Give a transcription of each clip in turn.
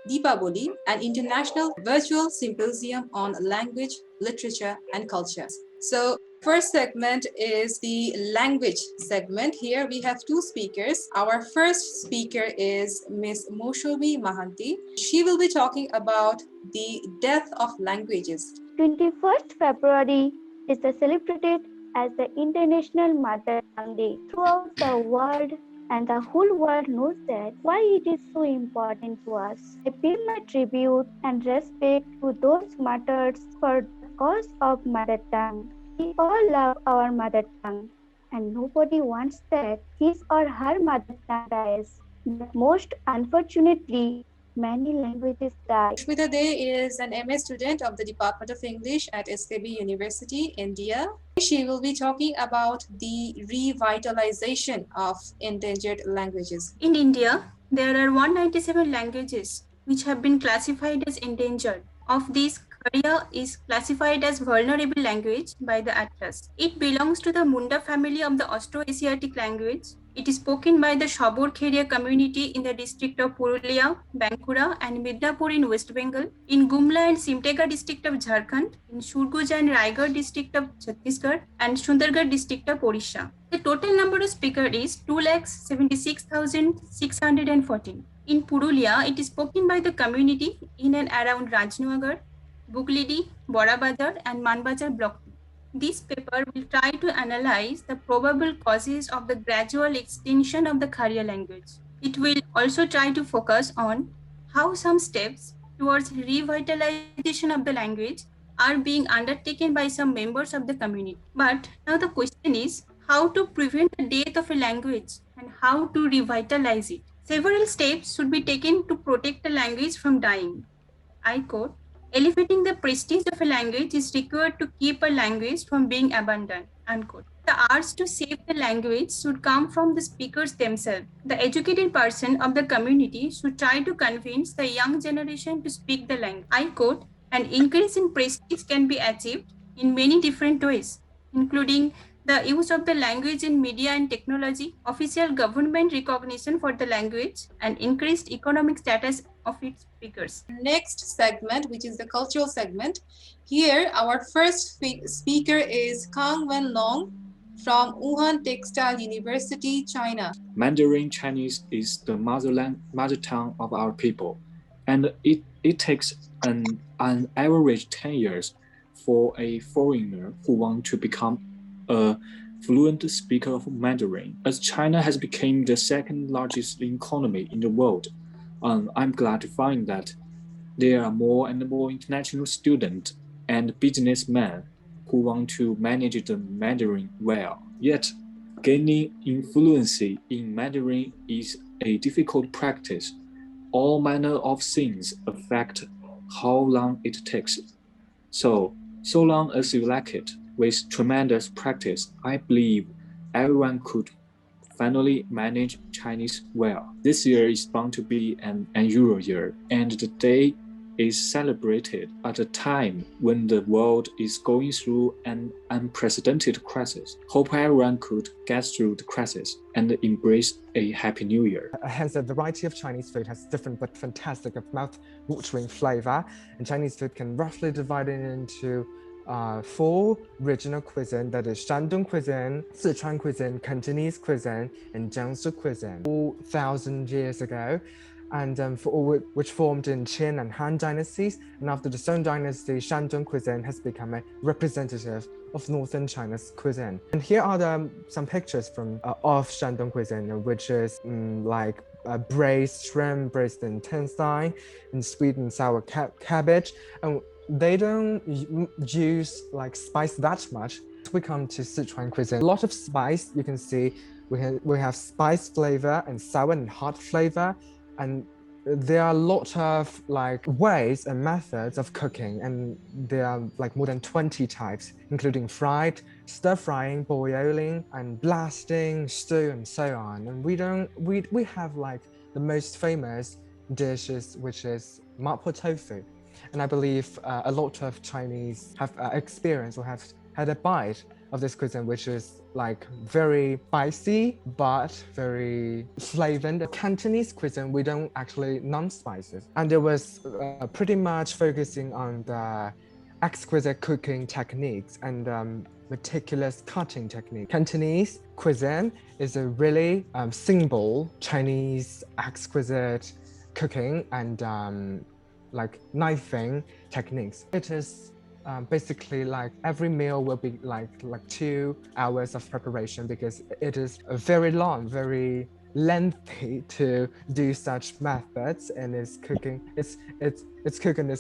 Deepabali, an international virtual symposium on language, literature, and culture. So, first segment is the language segment. Here we have two speakers. Our first speaker is Ms. Moshobi Mahanti. She will be talking about the death of languages. 21st February is celebrated as the International Mother Tongue Day throughout the world, and the whole world knows that why it is so important to us. I pay my tribute and respect to those martyrs for the cause of mother tongue. We all love our mother tongue, and nobody wants that his or her mother tongue dies. But most unfortunately, many languages die. Shmita Dey is an MA student of the Department of English at SKB University, India. She will be talking about the revitalization of endangered languages. In India, there are 197 languages which have been classified as endangered. Of these, Kharia is classified as vulnerable language by the Atlas. It belongs to the Munda family of the Austroasiatic language. It is spoken by the Shabor Kheria community in the district of Purulia, Bankura, and Midnapur in West Bengal, in Gumla and Simtega district of Jharkhand, in Surguja and Raigad district of Chhattisgarh, and Sundargarh district of Odisha. The total number of speakers is 276,614. In Purulia, it is spoken by the community in and around Rajnagar, Buglidi, Borabazar, and Manbazar block. This paper will try to analyze the probable causes of the gradual extinction of the Kharia language. It will also try to focus on how some steps towards revitalization of the language are being undertaken by some members of the community. But now the question is how to prevent the death of a language and how to revitalize it. Several steps should be taken to protect the language from dying. I quote, elevating the prestige of a language is required to keep a language from being abandoned, unquote. The urge to save the language should come from the speakers themselves. The educated person of the community should try to convince the young generation to speak the language. I quote, an increase in prestige can be achieved in many different ways, including the use of the language in media and technology, official government recognition for the language, and increased economic status of its speakers. Next segment, which is the cultural segment. Here, our first speaker is Kang Wen Long from Wuhan Textile University, China. Mandarin Chinese is the mother tongue of our people, and it takes an average 10 years for a foreigner who wants to become a fluent speaker of Mandarin. As China has become the second largest economy in the world, I'm glad to find that there are more and more international students and businessmen who want to manage the Mandarin well. Yet, gaining influence in Mandarin is a difficult practice. All manner of things affect how long it takes. So long as you like it, with tremendous practice, I believe everyone could finally manage Chinese well. This year is bound to be an unusual year, and the day is celebrated at a time when the world is going through an unprecedented crisis. Hope everyone could get through the crisis and embrace a happy new year. Hence, a variety of Chinese food has different but fantastic mouth-watering flavor, and Chinese food can roughly divide it into 4 regional cuisine, that is Shandong cuisine, Sichuan cuisine, Cantonese cuisine, and Jiangsu cuisine. 4,000 years ago, and which formed in Qin and Han dynasties, and after the Song dynasty, Shandong cuisine has become a representative of northern China's cuisine. And here are some pictures from of Shandong cuisine, which is like braised shrimp, braised intestine, and sweet and sour cabbage. And they don't use like spice that much. We come to Sichuan cuisine. A lot of spice, you can see we have spice flavor and sour and hot flavor, and there are a lot of like ways and methods of cooking, and there are like more than 20 types, including fried, stir frying, boiling, and blasting, stew, and so on. And we have like the most famous dishes, which is mapo tofu. And I believe a lot of Chinese have experienced or have had a bite of this cuisine, which is like very spicy but very flavored. Cantonese cuisine, we don't actually non-spices, and it was pretty much focusing on the exquisite cooking techniques and meticulous cutting technique. Cantonese cuisine is a really simple Chinese exquisite cooking and like knifing techniques. It is basically like every meal will be like 2 hours of preparation, because it is very long, very lengthy to do such methods, and its cooking is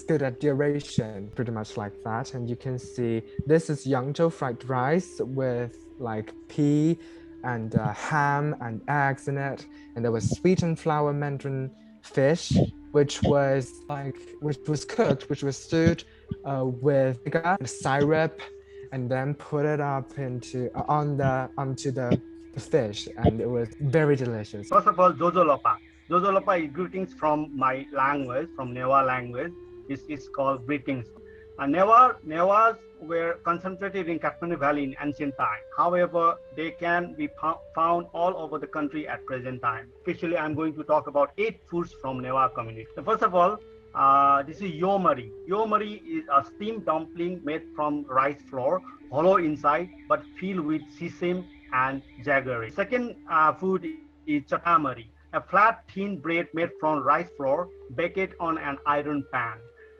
good at duration, pretty much like that. And you can see this is Yangzhou fried rice with like pea and ham and eggs in it, and there was sweet and flour mandarin fish, which was cooked, which was stewed with vinegar and syrup, and then put it up onto the fish, and it was very delicious. First of all, Zozolopa. Zozolopa is greetings from my language, from Newa language. It's called greetings. Newas were concentrated in Kathmandu Valley in ancient time. However, they can be found all over the country at present time. Especially, I'm going to talk about 8 foods from Newa community. So first of all, this is Yomari. Yomari is a steamed dumpling made from rice flour, hollow inside, but filled with sesame and jaggery. Second food is Chatamari, a flat, thin bread made from rice flour, baked on an iron pan.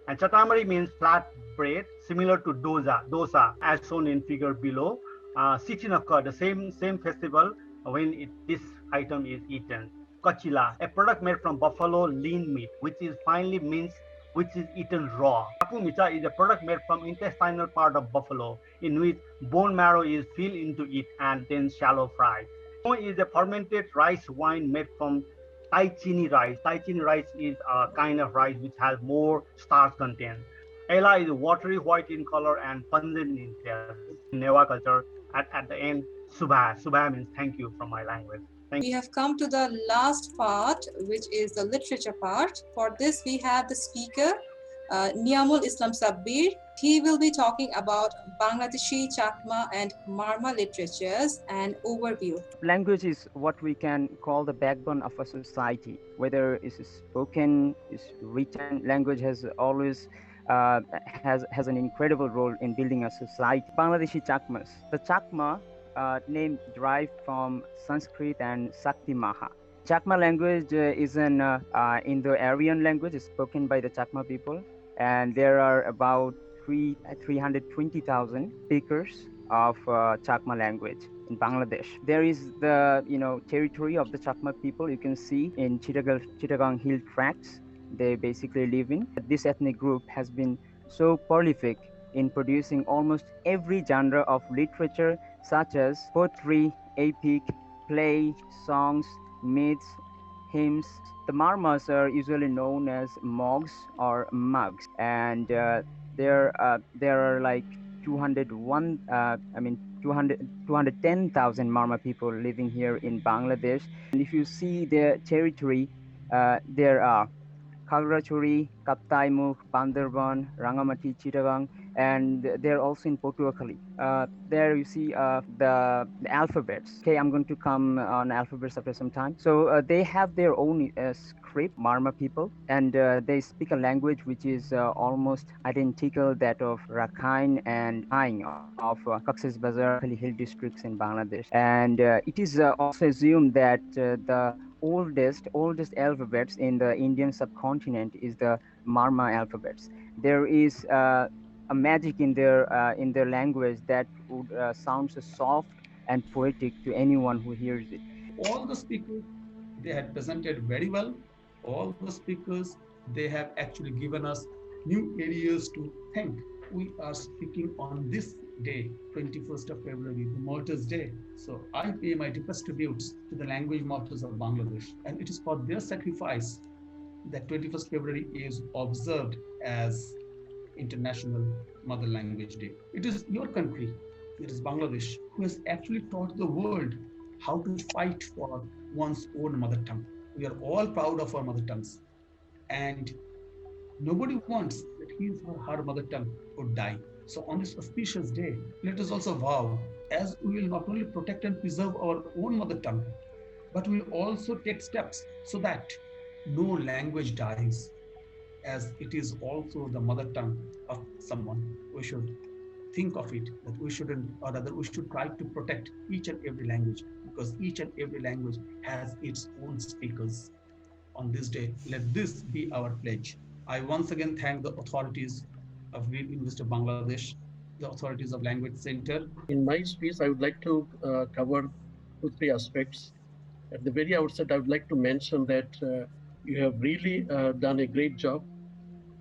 And Chatamari means flat bread, similar to dosa, as shown in figure below. 16 occur, the same festival when this item is eaten. Kachila, a product made from buffalo lean meat, which is finely minced, which is eaten raw. Tapu micha is a product made from intestinal part of buffalo, in which bone marrow is filled into it and then shallow fried. Mo is a fermented rice wine made from Tai chini rice. Tai chini rice is a kind of rice which has more starch content. Ela is watery white in color and pungent in taste. In Newa culture, at the end, Subha. Subha means thank you from my language. We have come to the last part, which is the literature part. For this, we have the speaker, Niamul Islam Sabbir. He will be talking about Bangladeshi, Chakma, and Marma literatures and overview. Language is what we can call the backbone of a society. Whether it's spoken, it's written, language has always has an incredible role in building a society. Bangladeshi Chakmas. The Chakma name derived from Sanskrit and Sakti Maha. Chakma language is an Indo-Aryan language spoken by the Chakma people, and there are about 320,000 speakers of Chakma language in Bangladesh. There is the territory of the Chakma people. You can see in Chittagong Hill Tracts they basically live in. This ethnic group has been so prolific in producing almost every genre of literature, such as poetry, epic, play, songs, myths, hymns. The Marmas are usually known as Mogs or Mugs, and there are like 210,000 Marma people living here in Bangladesh. And if you see their territory, there are Khagrachuri, Kaptaimukh, Bandarban, Rangamati, Chittagong, and they're also in Patuakhali. There you see the alphabets. Okay, I'm going to come on alphabets after some time. So they have their own script, Marma people, and they speak a language which is almost identical that of Rakhine and Aing of Cox's Bazar, Hill districts in Bangladesh. And it is also assumed that the oldest alphabets in the Indian subcontinent is the Marma alphabets. There is a magic in their language that would sound so soft and poetic to anyone who hears it. All the speakers, they had presented very well. All the speakers, they have actually given us new areas to think. We are speaking on this day, 21st of February, the Martyrs' Day. So I pay my deepest tributes to the language martyrs of Bangladesh. And it is for their sacrifice that 21st February is observed as International Mother Language Day. It is your country, it is Bangladesh, who has actually taught the world how to fight for one's own mother tongue. We are all proud of our mother tongues. And nobody wants that his or her mother tongue would die. So on this auspicious day, let us also vow as we will not only protect and preserve our own mother tongue, but we will also take steps so that no language dies, as it is also the mother tongue of someone. We should think of it that we shouldn't, or rather, we should try to protect each and every language, because each and every language has its own speakers. On this day, let this be our pledge. I once again thank the authorities of Green University of Bangladesh, the authorities of Language Center. In my speech, I would like to cover two, three aspects. At the very outset, I would like to mention that you have really done a great job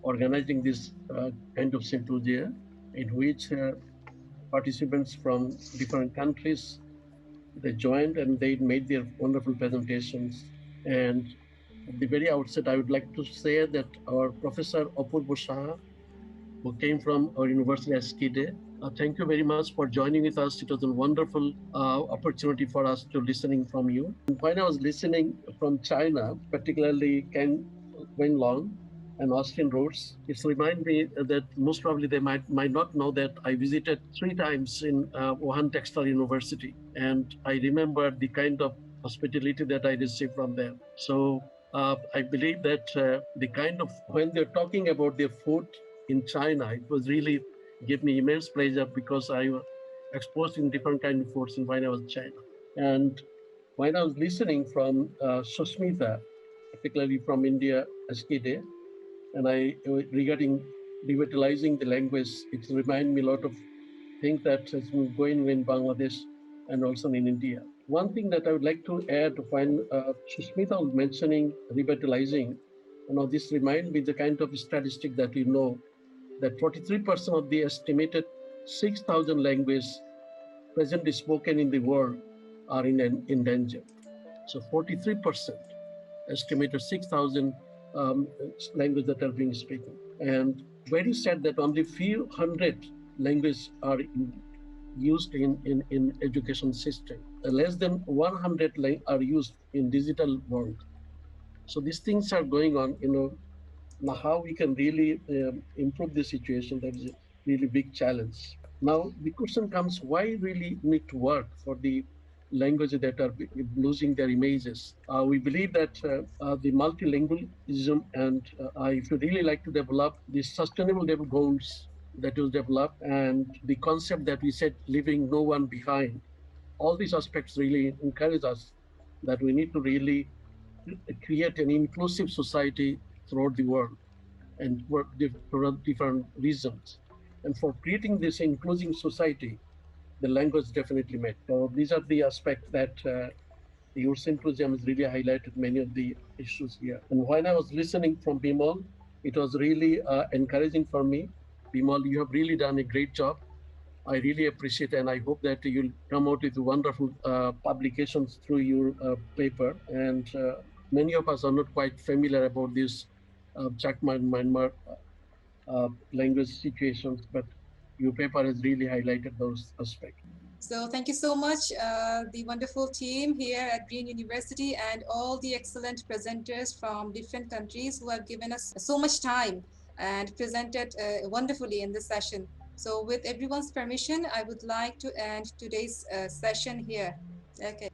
organizing this kind of symposia in which participants from different countries, they joined and they made their wonderful presentations. And at the very outset, I would like to say that our Professor Apurva Shah, who came from our university as Skide, thank you very much for joining with us. It was a wonderful opportunity for us to listening from you. And when I was listening from China, particularly Ken Wenlong and Austin Rhodes, it's remind me that most probably they might not know that I visited 3 times in Wuhan Textile University, and I remember the kind of hospitality that I received from them. So I believe that the kind of, when they're talking about their food in China, it was really gave me immense pleasure because I was exposed in different kind of foods when I was in China. And when I was listening from Susmita, particularly from India, Askide, and regarding revitalizing the language, it reminded me a lot of things that has been going on in Bangladesh and also in India. One thing that I would like to add when Sushmita was mentioning revitalizing, this reminds me the kind of statistic that you know that 43% of the estimated 6,000 languages presently spoken in the world are in danger. So 43% estimated 6,000 languages that are being spoken. And very sad that only few hundred languages are used in education system. Less than 100 are used in digital world. So these things are going on, now how we can really improve the situation, that is a really big challenge. Now the question comes, why really need to work for the languages that are losing their images? We believe that the multilingualism and if you really like to develop the sustainable development goals that was developed and the concept that we said leaving no one behind, all these aspects really encourage us that we need to really create an inclusive society throughout the world and work throughout different regions. And for creating this inclusive society, the language definitely met. So these are the aspects that your symposium has really highlighted many of the issues here. And when I was listening from Bimal, it was really encouraging for me. Bimal, you have really done a great job. I really appreciate it, and I hope that you'll come out with wonderful publications through your paper. And many of us are not quite familiar about this Chakma and Myanmar language situations, but your paper has really highlighted those aspects. So thank you so much, the wonderful team here at Green University and all the excellent presenters from different countries who have given us so much time and presented wonderfully in this session. So with everyone's permission, I would like to end today's session here. Okay.